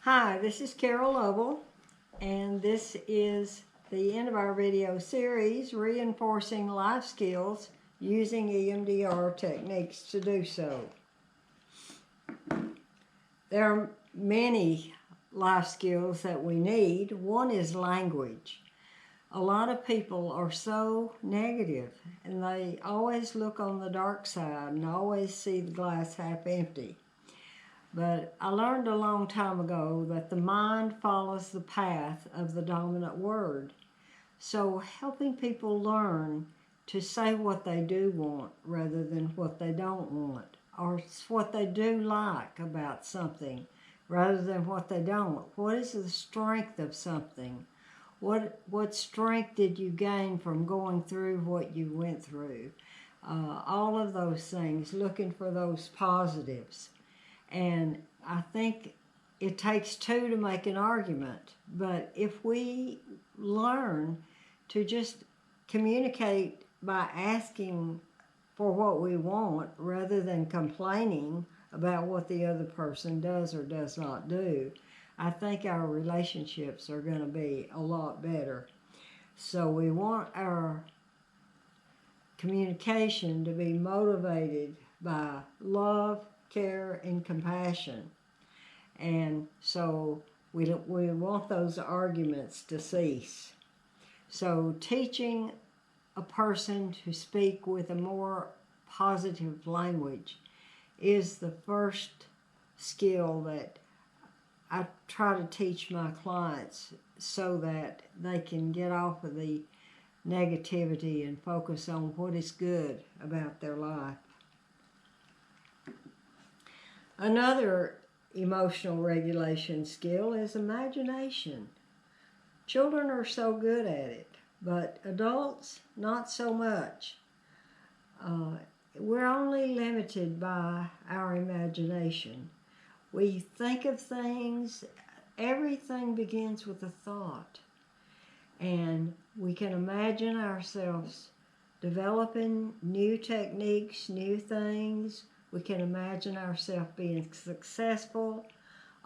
Hi, this is Carole Lovell, and this is the end of our video series, Reinforcing Life Skills Using EMDR Techniques to Do So. There are many life skills that we need. One is language. A lot of people are so negative, and they always look on the dark side and always see the glass half empty. But I learned a long time ago that the mind follows the path of the dominant word. So helping people learn to say what they do want rather than what they don't want, or what they do like about something rather than what they don't. What is the strength of something? What strength did you gain from going through what you went through? All of those things, looking for those positives. And I think it takes two to make an argument. But if we learn to just communicate by asking for what we want rather than complaining about what the other person does or does not do, I think our relationships are going to be a lot better. So we want our communication to be motivated by love, care, and compassion. And so we want those arguments to cease. So teaching a person to speak with a more positive language is the first skill that I try to teach my clients so that they can get off of the negativity and focus on what is good about their life. Another emotional regulation skill is imagination. Children are so good at it, but adults, not so much. We're only limited by our imagination. We think of things, everything begins with a thought. And we can imagine ourselves developing new techniques, new things. We can imagine ourselves being successful.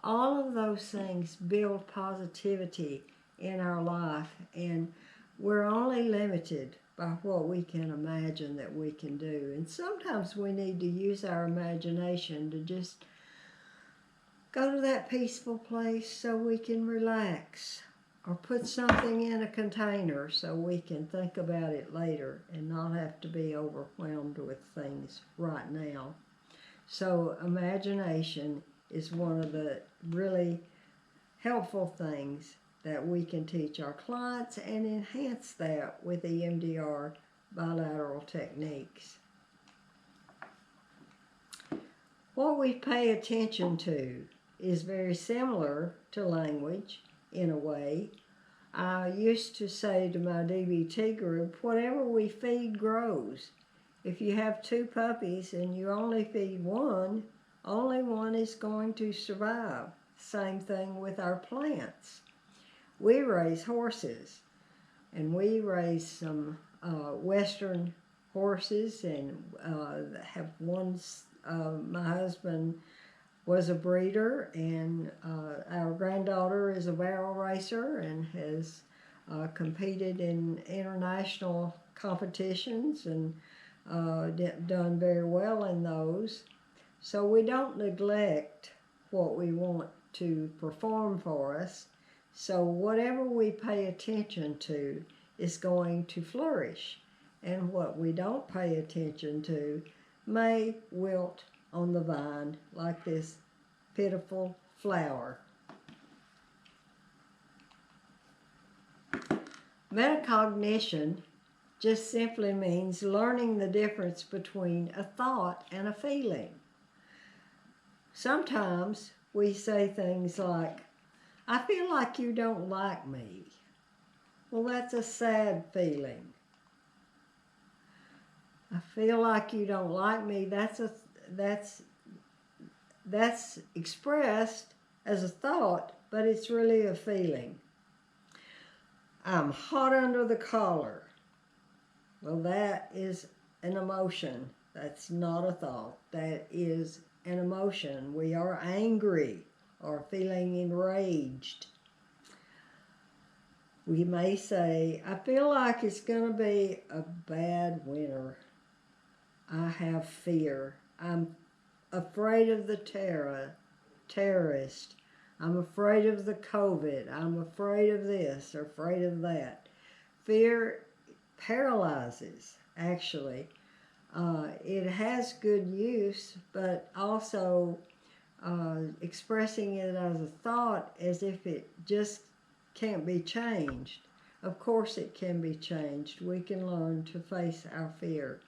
All of those things build positivity in our life, and we're only limited by what we can imagine that we can do. And sometimes we need to use our imagination to just go to that peaceful place so we can relax, or put something in a container so we can think about it later and not have to be overwhelmed with things right now. So imagination is one of the really helpful things that we can teach our clients and enhance that with EMDR bilateral techniques. What we pay attention to is very similar to language in a way. I used to say to my DBT group, whatever we feed grows. If you have two puppies and you only feed one, only one is going to survive. Same thing with our plants. We raise horses, and we raise some Western horses, and have one. My husband was a breeder, and our granddaughter is a barrel racer and has competed in international competitions and done very well in those. So we don't neglect what we want to perform for us. So whatever we pay attention to is going to flourish, and what we don't pay attention to may wilt on the vine like this pitiful flower. Metacognition just simply means learning the difference between a thought and a feeling. Sometimes we say things like, I feel like you don't like me. Well, that's a sad feeling. I feel like you don't like me, that's expressed as a thought, but it's really a feeling. I'm hot under the collar. Well, that is an emotion. That's not a thought. That is an emotion. We are angry or feeling enraged. We may say, I feel like it's going to be a bad winter. I have fear. I'm afraid of the terrorist. I'm afraid of the COVID. I'm afraid of this or afraid of that. Fear paralyzes, actually. It has good use, but also expressing it as a thought as if it just can't be changed. Of course it can be changed. We can learn to face our fear.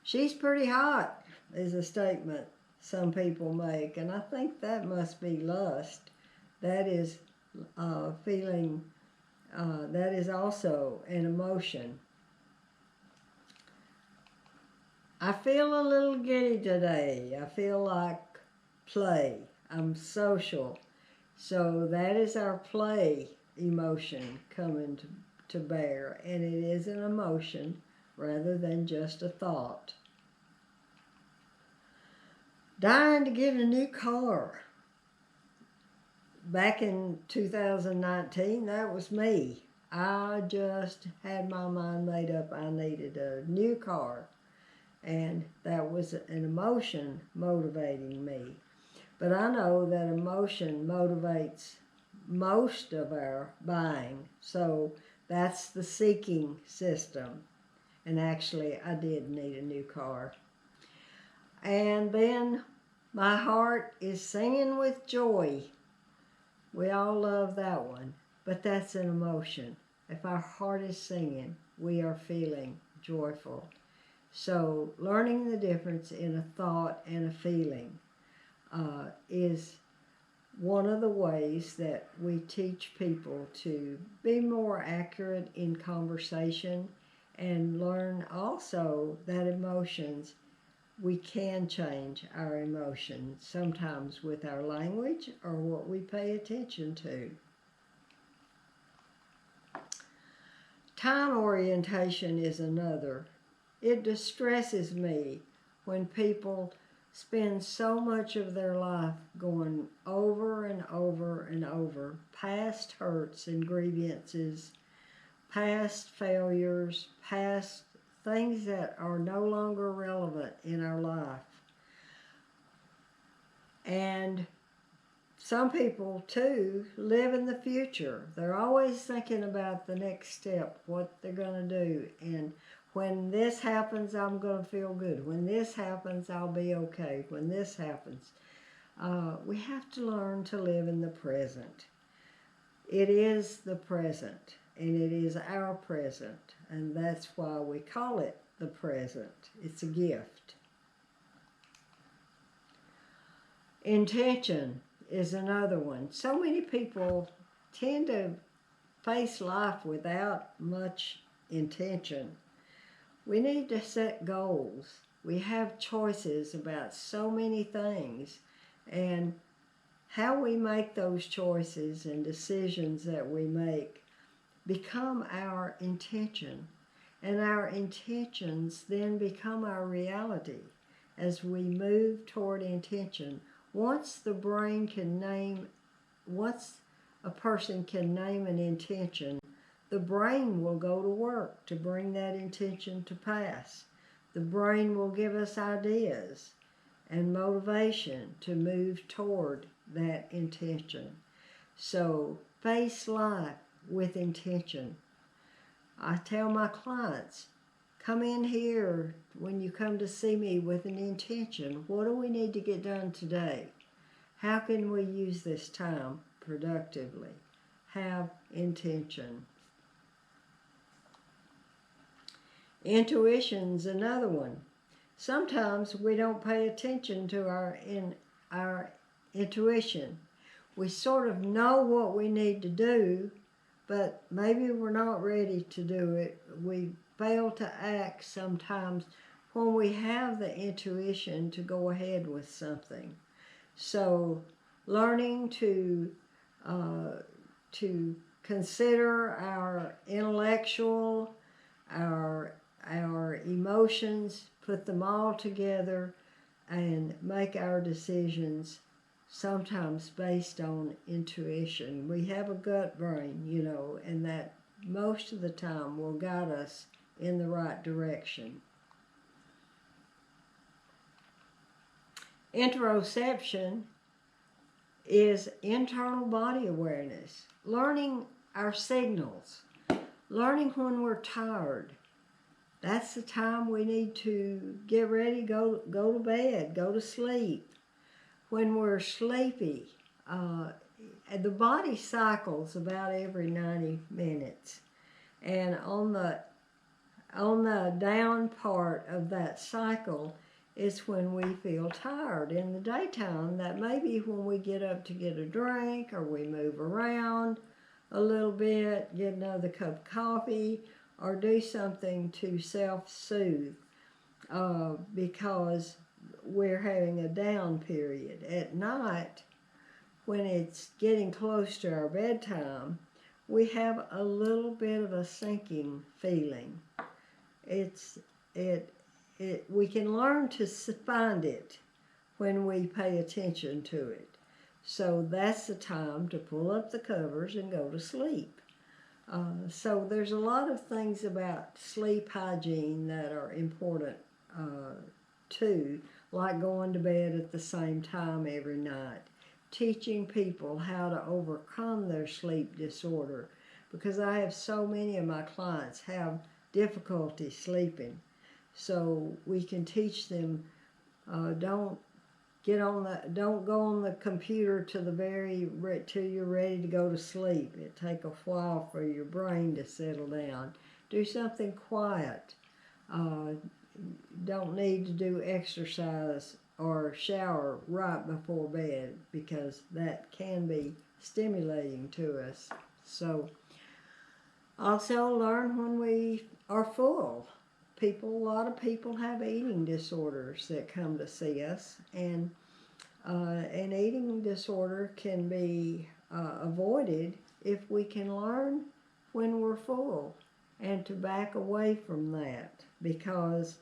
She's pretty hot is a statement some people make, and I think that must be lust. That is feeling, that is also an emotion. I feel a little giddy today. I feel like play. I'm social. So that is our play emotion coming to bear, and it is an emotion rather than just a thought. Dying to get a new car. Back in 2019, that was me. I just had my mind made up I needed a new car, and that was an emotion motivating me. But I know that emotion motivates most of our buying, so that's the seeking system. And actually, I did need a new car. And then my heart is singing with joy. We all love that one, but that's an emotion. If our heart is singing, we are feeling joyful. So learning the difference in a thought and a feeling is one of the ways that we teach people to be more accurate in conversation, and learn also that emotions, we can change our emotions, sometimes with our language or what we pay attention to. Time orientation is another. It distresses me when people spend so much of their life going over and over and over past hurts and grievances, past failures, past things that are no longer relevant in our life. And some people, too, live in the future. They're always thinking about the next step, what they're going to do. And when this happens, I'm going to feel good. When this happens, I'll be okay. When this happens. We have to learn to live in the present. It is the present, and it is our present. And that's why we call it the present. It's a gift. Intention is another one. So many people tend to face life without much intention. We need to set goals. We have choices about so many things, and how we make those choices and decisions that we make become our intention, and our intentions then become our reality as we move toward intention. Once a person can name an intention, the brain will go to work to bring that intention to pass. The brain will give us ideas and motivation to move toward that intention. So face life with intention. I tell my clients, come in here when you come to see me with an intention. What do we need to get done today? How can we use this time productively? Have intention. Intuition's another one. Sometimes we don't pay attention to our intuition. We sort of know what we need to do, but maybe we're not ready to do it. We fail to act sometimes when we have the intuition to go ahead with something. So learning to consider our intellectual, our emotions, put them all together, and make our decisions sometimes based on intuition. We have a gut brain, you know, and that most of the time will guide us in the right direction. Interoception is internal body awareness, learning our signals, learning when we're tired. That's the time we need to get ready, go to bed, go to sleep. When we're sleepy, the body cycles about every 90 minutes. And on the down part of that cycle is when we feel tired. In the daytime, that may be when we get up to get a drink, or we move around a little bit, get another cup of coffee, or do something to self-soothe because we're having a down period. At night, when it's getting close to our bedtime, we have a little bit of a sinking feeling. We can learn to find it when we pay attention to it. So that's the time to pull up the covers and go to sleep. So there's a lot of things about sleep hygiene that are important too, like going to bed at the same time every night, teaching people how to overcome their sleep disorder, because I have so many of my clients have difficulty sleeping. So we can teach them, don't go on the computer till you're ready to go to sleep. It takes a while for your brain to settle down. Do something quiet. Don't need to do exercise or shower right before bed, because that can be stimulating to us. So also learn when we are full. A lot of people have eating disorders that come to see us, and an eating disorder can be avoided if we can learn when we're full and to back away from that, because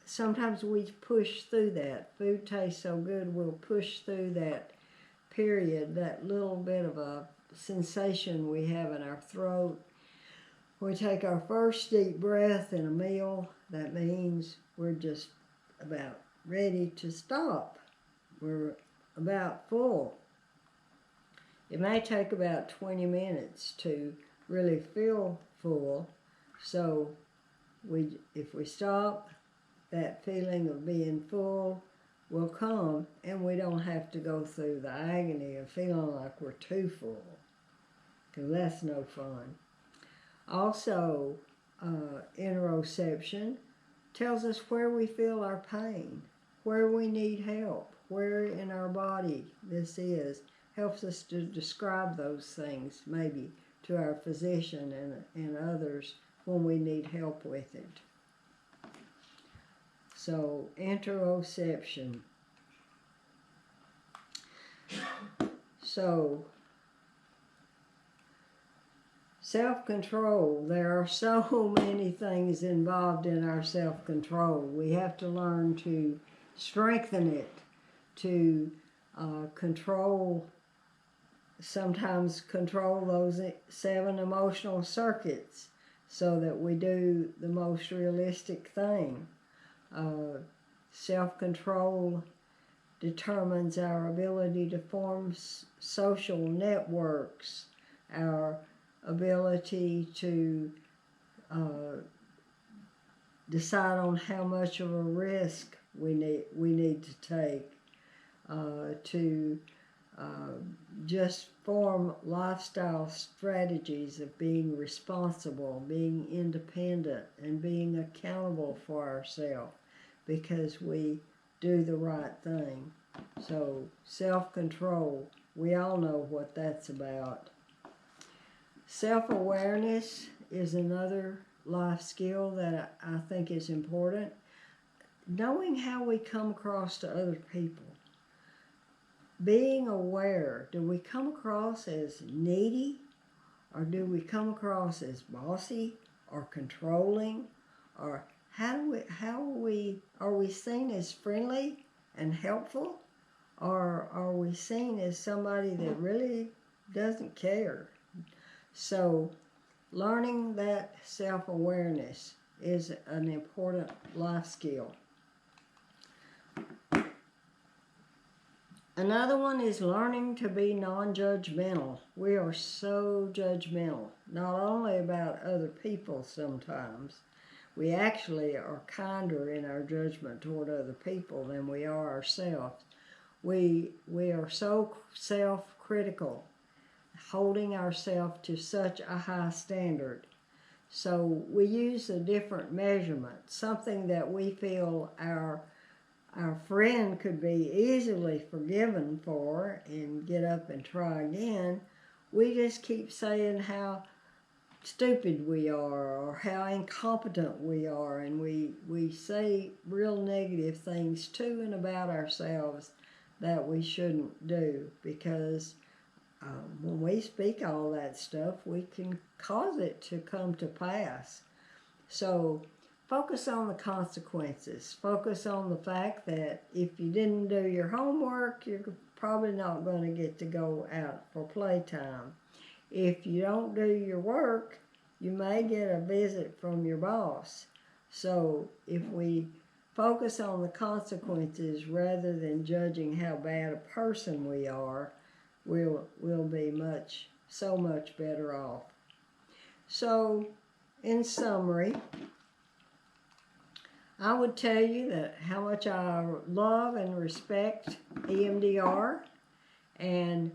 sometimes we push through that. Food tastes so good, we'll push through that period, that little bit of a sensation we have in our throat. We take our first deep breath in a meal, that means we're just about ready to stop. We're about full. It may take about 20 minutes to really feel full, so if we stop, that feeling of being full will come, and we don't have to go through the agony of feeling like we're too full, because that's no fun. Also, interoception tells us where we feel our pain, where we need help, where in our body this is. Helps us to describe those things maybe to our physician and others when we need help with it. So, interoception. So, self-control. There are so many things involved in our self-control. We have to learn to strengthen it, to sometimes control those 7 emotional circuits so that we do the most realistic thing. Self-control determines our ability to form social networks, our ability to decide on how much of a risk we need to take, to just form lifestyle strategies of being responsible, being independent, and being accountable for ourselves because we do the right thing. So self-control, we all know what that's about. Self-awareness is another life skill that I think is important. Knowing how we come across to other people. Being aware, do we come across as needy, or do we come across as bossy or controlling, or are we seen as friendly and helpful, or are we seen as somebody that really doesn't care? So learning that self-awareness is an important life skill. Another one is learning to be non-judgmental. We are so judgmental, not only about other people sometimes. We actually are kinder in our judgment toward other people than we are ourselves. We are so self-critical, holding ourselves to such a high standard. So we use a different measurement, something that we feel our friend could be easily forgiven for and get up and try again. We just keep saying how stupid we are or how incompetent we are, and we say real negative things to and about ourselves that we shouldn't do, because when we speak all that stuff, we can cause it to come to pass. So focus on the consequences. Focus on the fact that if you didn't do your homework, you're probably not going to get to go out for playtime. If you don't do your work, you may get a visit from your boss. So if we focus on the consequences rather than judging how bad a person we are, we'll be so much better off. So in summary, I would tell you that how much I love and respect EMDR and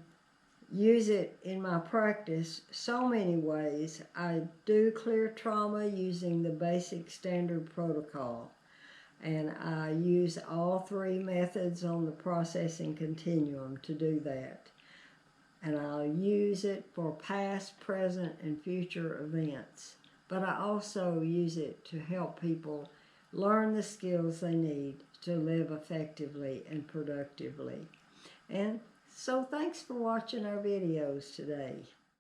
use it in my practice so many ways. I do clear trauma using the basic standard protocol, and I use all three methods on the processing continuum to do that. And I'll use it for past, present, and future events. But I also use it to help people learn the skills they need to live effectively and productively. And so thanks for watching our videos today.